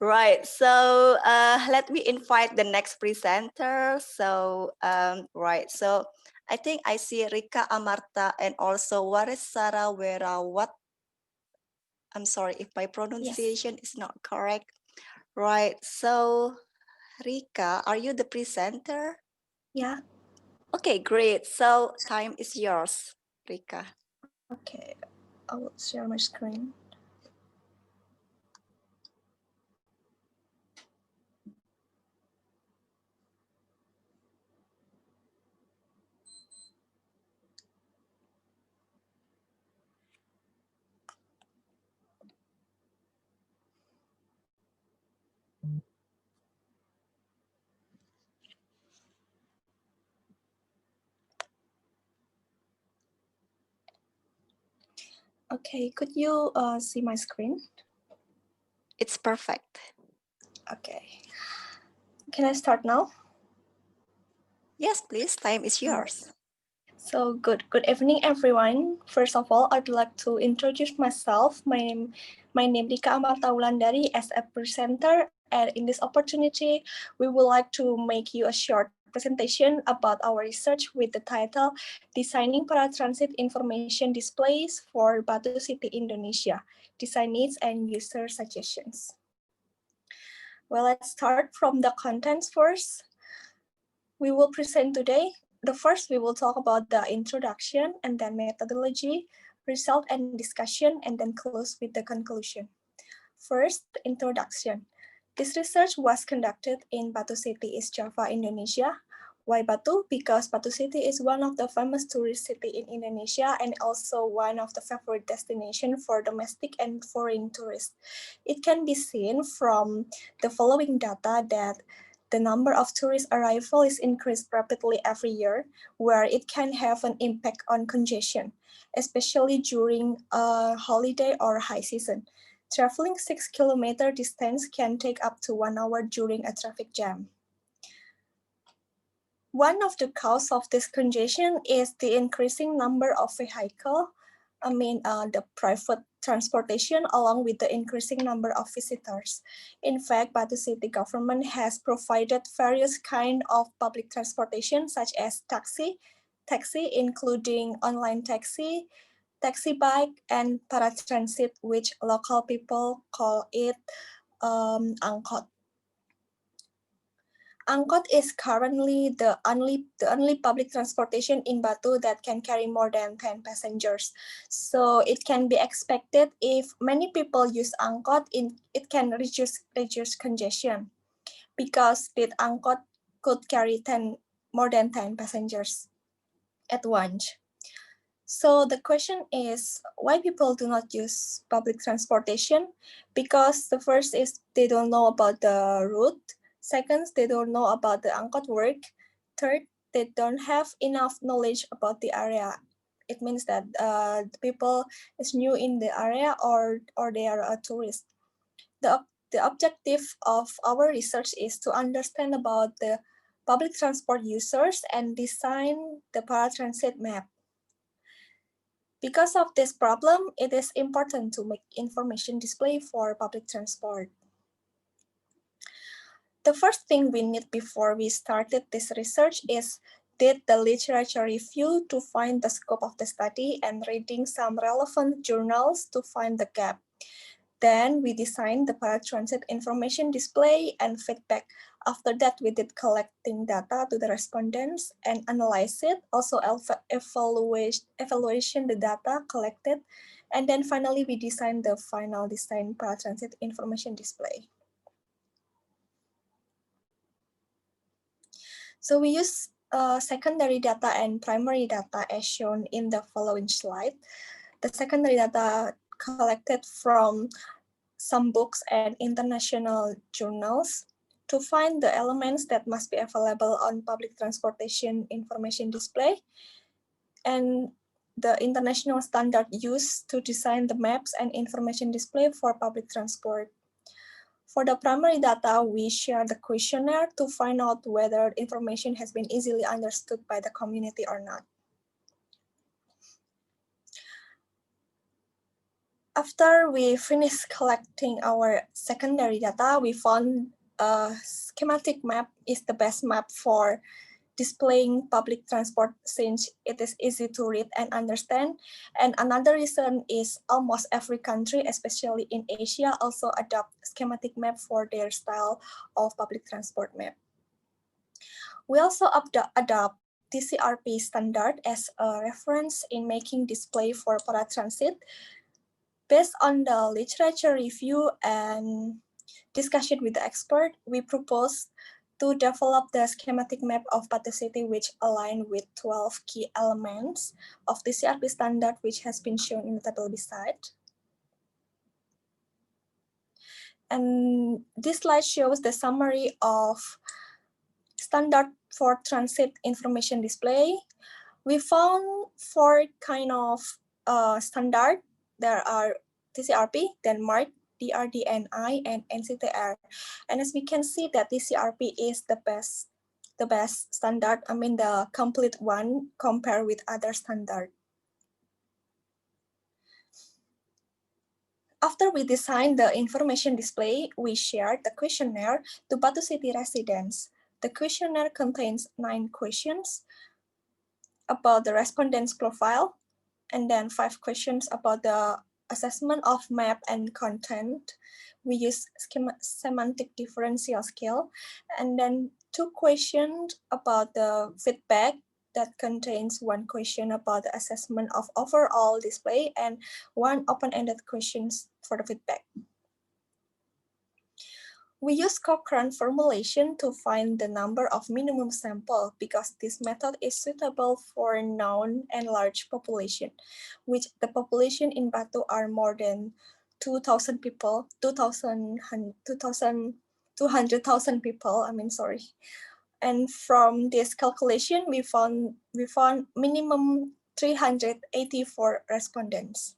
Right. So let me invite the next presenter. So right. So I think I see Rika, Amartha, and also Waressara, Weerawat. I'm sorry if my pronunciation is not correct. Right. So Rika, are you the presenter? Yeah. Okay, great. So time is yours, Rika. Okay. I will share my screen. Okay, could you see my screen? It's perfect. Okay. Can I start now? Yes, please. Time is yours. So good evening, everyone. First of all, I'd like to introduce myself. My name Rika Amartha Wulandari as a presenter, and in this opportunity, we would like to make you a short presentation about our research with the title "Designing Paratransit Information Displays for Batu City, Indonesia: Design Needs and User Suggestions." Well, let's start from the contents first. We will present today. The first, we will talk about the introduction and then methodology, result and discussion, and then close with the conclusion. First, introduction. This research was conducted in Batu City, East Java, Indonesia. Why Batu? Because Batu City is one of the famous tourist city in Indonesia and also one of the favorite destination for domestic and foreign tourists. It can be seen from the following data that the number of tourist arrival is increased rapidly every year, where it can have an impact on congestion, especially during a holiday or high season. Traveling 6 kilometer distance can take up to 1 hour during a traffic jam. One of the causes of this congestion is the increasing number of vehicles, the private transportation along with the increasing number of visitors. In fact, Batu City government has provided various kind of public transportation such as taxi including online taxi, taxi bike, and paratransit, which local people call it angkot. Angkot is currently the only public transportation in Batu that can carry more than 10 passengers. So it can be expected if many people use angkot, it can reduce congestion because the angkot could carry more than 10 passengers at once. So the question is why people do not use public transportation? Because the first is they don't know about the route. Second, they don't know about the angkot work. Third, they don't have enough knowledge about the area. It means that the people is new in the area or they are a tourist. The objective of our research is to understand about the public transport users and design the paratransit map. Because of this problem, it is important to make information display for public transport. The first thing we need before we started this research is did the literature review to find the scope of the study and reading some relevant journals to find the gap. Then we designed the paratransit information display and feedback. After that, we did collecting data to the respondents and analyze it, also evaluation the data collected, and then finally we designed the final design paratransit information display. So we use secondary data and primary data as shown in the following slide. The secondary data collected from some books and international journals to find the elements that must be available on public transportation information display and the international standard used to design the maps and information display for public transport. For the primary data, we share the questionnaire to find out whether information has been easily understood by the community or not. After we finished collecting our secondary data, we found a schematic map is the best map for displaying public transport since it is easy to read and understand. And another reason is almost every country, especially in Asia, also adopt schematic map for their style of public transport map. We also adopt TCRP standard as a reference in making display for paratransit. Based on the literature review and discussion with the expert, we propose to develop the schematic map of Batu City which align with 12 key elements of the CRP standard which has been shown in the table beside. And this slide shows the summary of standard for transit information display. We found 4 kind of standard. There are TCRP, Denmark, DRDNI, and NCTR. And as we can see that TCRP is the best standard, I mean the complete one compared with other standard. After we designed the information display, we shared the questionnaire to Batu City residents. The questionnaire contains 9 questions about the respondent's profile, and then 5 questions about the assessment of map and content. We use semantic differential scale, and then 2 questions about the feedback that contains 1 question about the assessment of overall display and 1 open-ended questions for the feedback. We use Cochrane formulation to find the number of minimum sample because this method is suitable for known and large population, which the population in Batu are more than 2,000 people, 200,000 people, And from this calculation, we found minimum 384 respondents.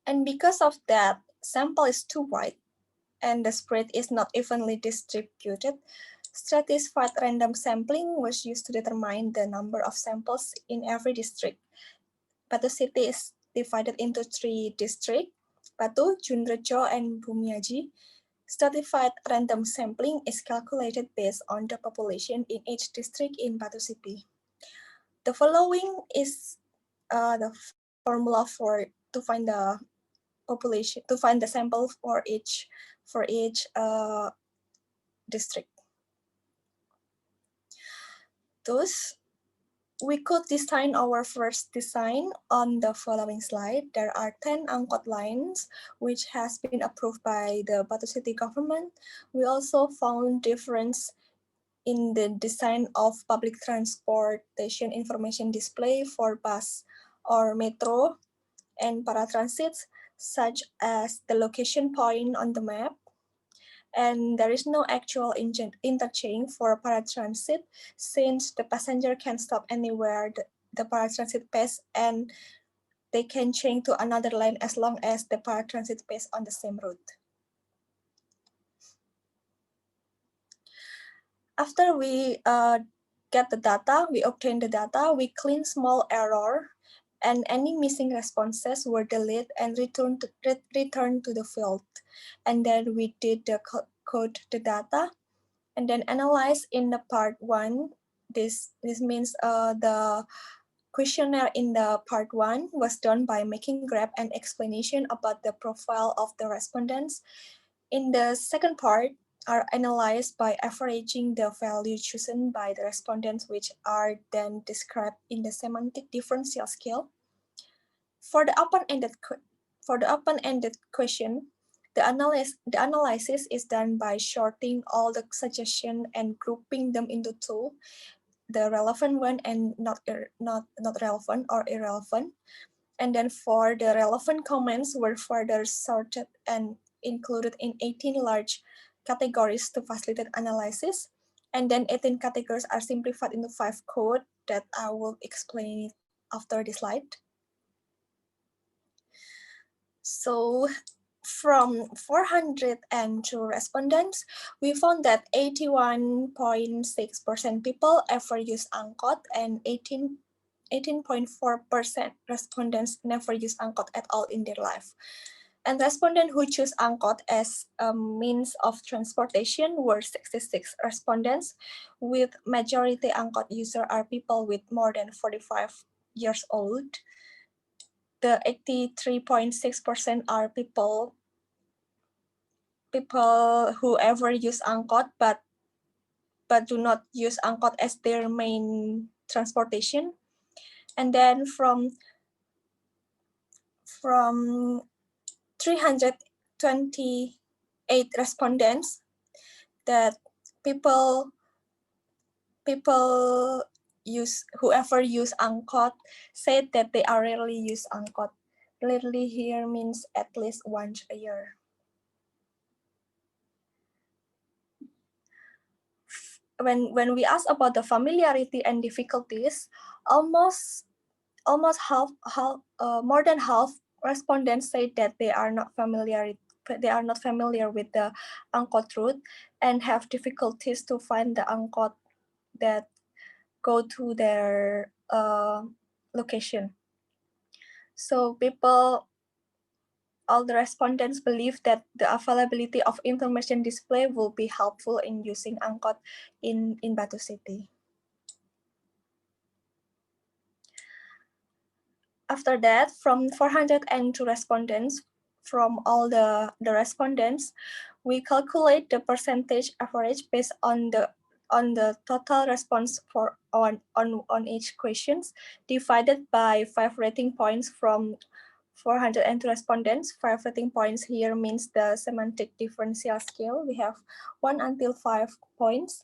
And because of that, sample is too wide, and the spread is not evenly distributed, stratified random sampling was used to determine the number of samples in every district. Batu City is divided into 3 districts, Batu, Junrejo, and Bumiaji. Stratified random sampling is calculated based on the population in each district in Batu City. The following is the formula to find the population, to find the sample for each district. Thus, we could design our first design on the following slide. There are 10 angkot lines, which has been approved by the Batu City government. We also found difference in the design of public transportation information display for bus or metro and paratransits, such as the location point on the map. And there is no actual interchange for paratransit since the passenger can stop anywhere the paratransit pass and they can change to another line as long as the paratransit pass on the same route. After we get the data, we obtain the data, we clean small error, and any missing responses were deleted and returned to the field. And then we did the code the data, and then analyze in the part 1. This means the questionnaire in the part 1 was done by making graph and explanation about the profile of the respondents. In the second part are analyzed by averaging the value chosen by the respondents, which are then described in the semantic differential scale. For the open-ended question, the analysis is done by sorting all the suggestions and grouping them into 2, the relevant one and not relevant or irrelevant. And then for the relevant comments were further sorted and included in 18 large categories to facilitate analysis. And then 18 categories are simplified into 5 codes that I will explain after this slide. So from 402 respondents, we found that 81.6% people ever use angkot and 18% 18.4% respondents never use angkot at all in their life. And respondents who choose angkot as a means of transportation were 66 respondents, with majority angkot user are people with more than 45 years old. The 83.6% are people who ever use angkot but do not use angkot as their main transportation. And then from 328 respondents, that whoever use angkot said that they are rarely use angkot. Rarely here means at least once a year. When we ask about the familiarity and difficulties, almost more than half respondents say that they are not familiar with the angkot route and have difficulties to find the angkot that go to their location. So all the respondents believe that the availability of information display will be helpful in using angkot in Batu City. After that, from 402 respondents, from all the respondents, we calculate the percentage average based on the total response on each questions, divided by 5 rating points from 402 respondents. 5 rating points here means the semantic differential scale. We have 1 until 5 points.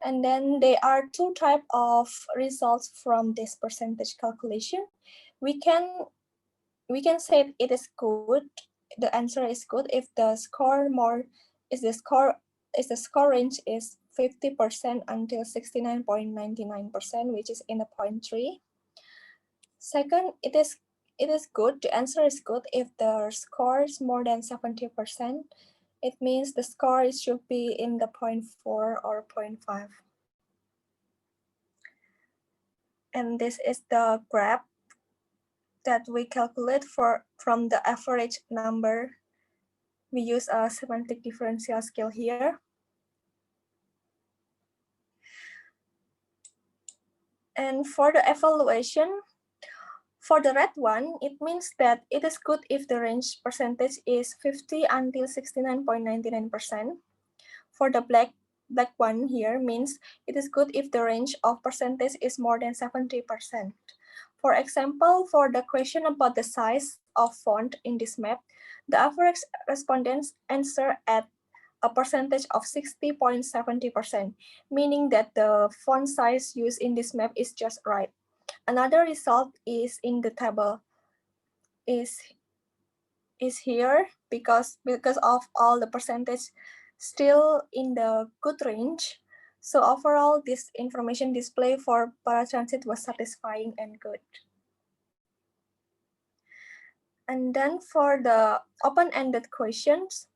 And then there are two types of results from this percentage calculation. We can say it is good. The answer is good if the score range is 50% until 69.99%, which is in the 0.3. Second, it is good. The answer is good if the score is more than 70%. It means the score should be in the 0.4 or 0.5. And this is the graph that we calculate from the average number. We use a semantic differential scale here. And for the evaluation, for the red one, it means that it is good if the range percentage is 50 until 69.99%. For the black one here means it is good if the range of percentage is more than 70%. For example, for the question about the size of font in this map, the average respondents answer at a percentage of 60.70%, meaning that the font size used in this map is just right. Another result is in the table is here because of all the percentage still in the good range. So overall, this information display for paratransit was satisfying and good. And then for the open-ended questions,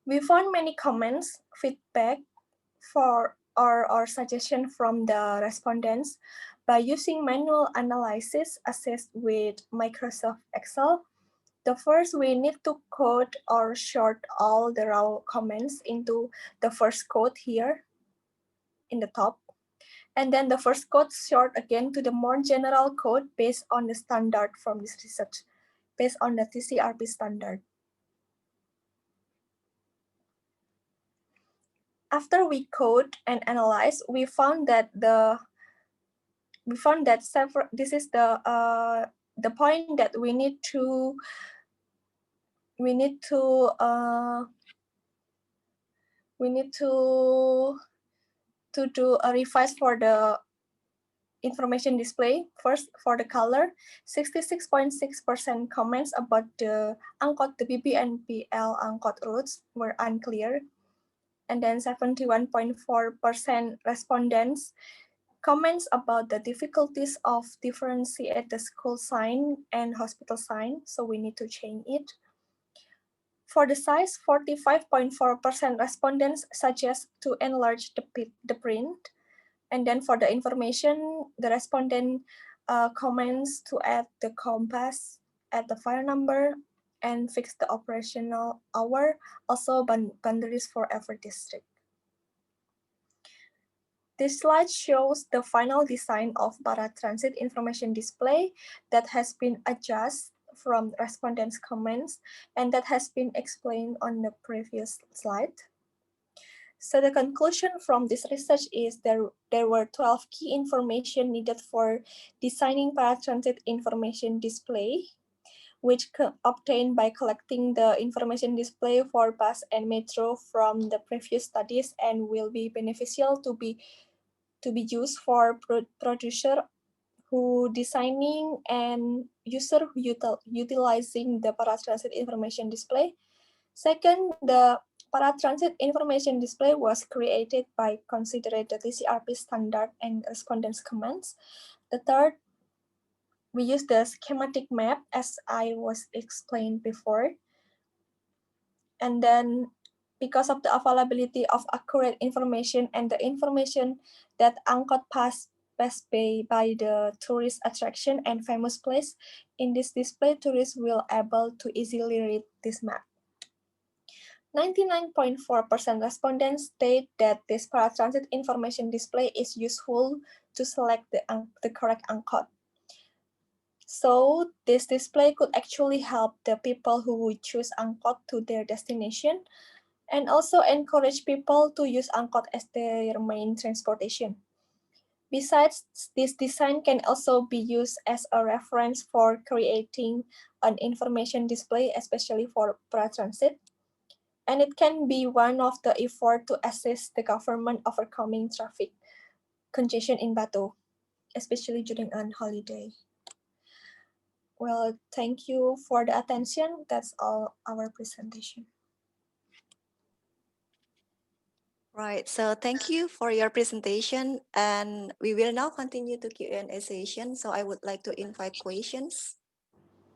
we found many comments, feedback or suggestion from the respondents. By using manual analysis assessed with Microsoft Excel, the first we need to code or sort all the raw comments into the first code here in the top. And then the first code sort again to the more general code based on the standard from this research, based on the TCRP standard. After we code and analyze, we found that several. This is the point that we need to do a revise for the information display. First, for the color, 66.6% comments about the angkot, the BB and BL angkot routes were unclear. And then 71.4% respondents comments about the difficulties of differentiate the school sign and hospital sign, so we need to change it. For the size, 45.4% respondents suggest to enlarge the print, And then for the information, the respondent comments to add the compass, add the file number, and fix the operational hour, also boundaries for every district. This slide shows the final design of paratransit information display that has been adjusted from respondents' comments and that has been explained on the previous slide. So the conclusion from this research is there were 12 key information needed for designing paratransit information display, which obtained by collecting the information display for bus and metro from the previous studies and will be beneficial to be used for producer who designing and user utilizing the paratransit information display. Second, the paratransit information display was created by considering the TCRP standard and respondents' comments. The third, we use the schematic map as I was explained before. And then because of the availability of accurate information and the information that Angkot passed by the tourist attraction and famous place, in this display, tourists will able to easily read this map. 99.4% respondents state that this paratransit information display is useful to select the correct Angkot. So this display could actually help the people who would choose Angkot to their destination and also encourage people to use Angkot as their main transportation. Besides, this design can also be used as a reference for creating an information display, especially for paratransit. And it can be one of the efforts to assist the government overcoming traffic congestion in Batu, especially during a holiday. Well, thank you for the attention. That's all our presentation. Right, so thank you for your presentation, and we will now continue to Q&A session. So I would like to invite questions,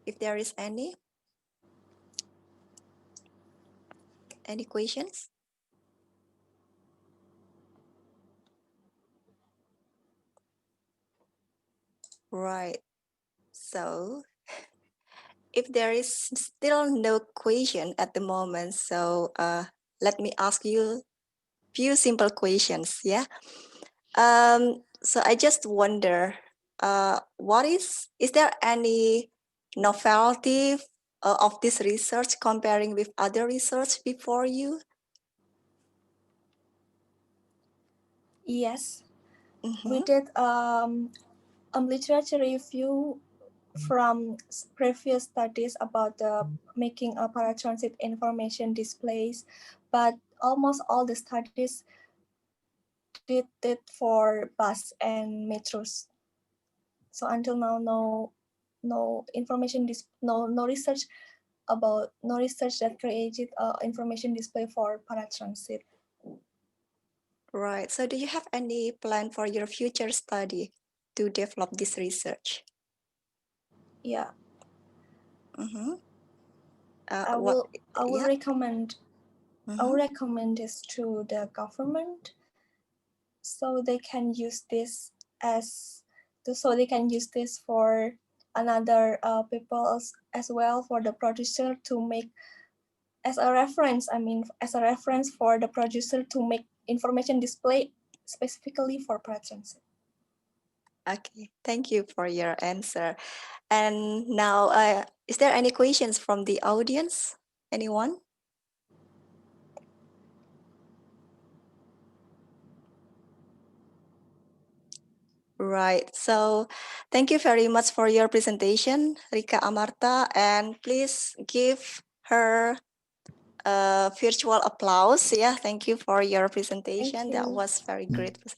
if there is any. Any questions? Right, so if there is still no question at the moment, so let me ask you few simple questions, yeah? So I just wonder, is there any novelty of this research comparing with other research before you? Yes, we did literature review from previous studies about the making a paratransit information displays, but almost all the studies did it for bus and metros. So until now, no information no research that created information display for paratransit. Right. So do you have any plan for your future study to develop this research? Yeah. Mm-hmm. I will recommend. I will recommend this to the government, so they can use this for another people as well, for the producer to make as a reference. I mean, as a reference for the producer to make information display specifically for paratransit. Okay, thank you for your answer. And now, is there any questions from the audience? Anyone? Right, so thank you very much for your presentation, Rika Amartha, and please give her a virtual applause. Yeah, thank you for your presentation. That was very great.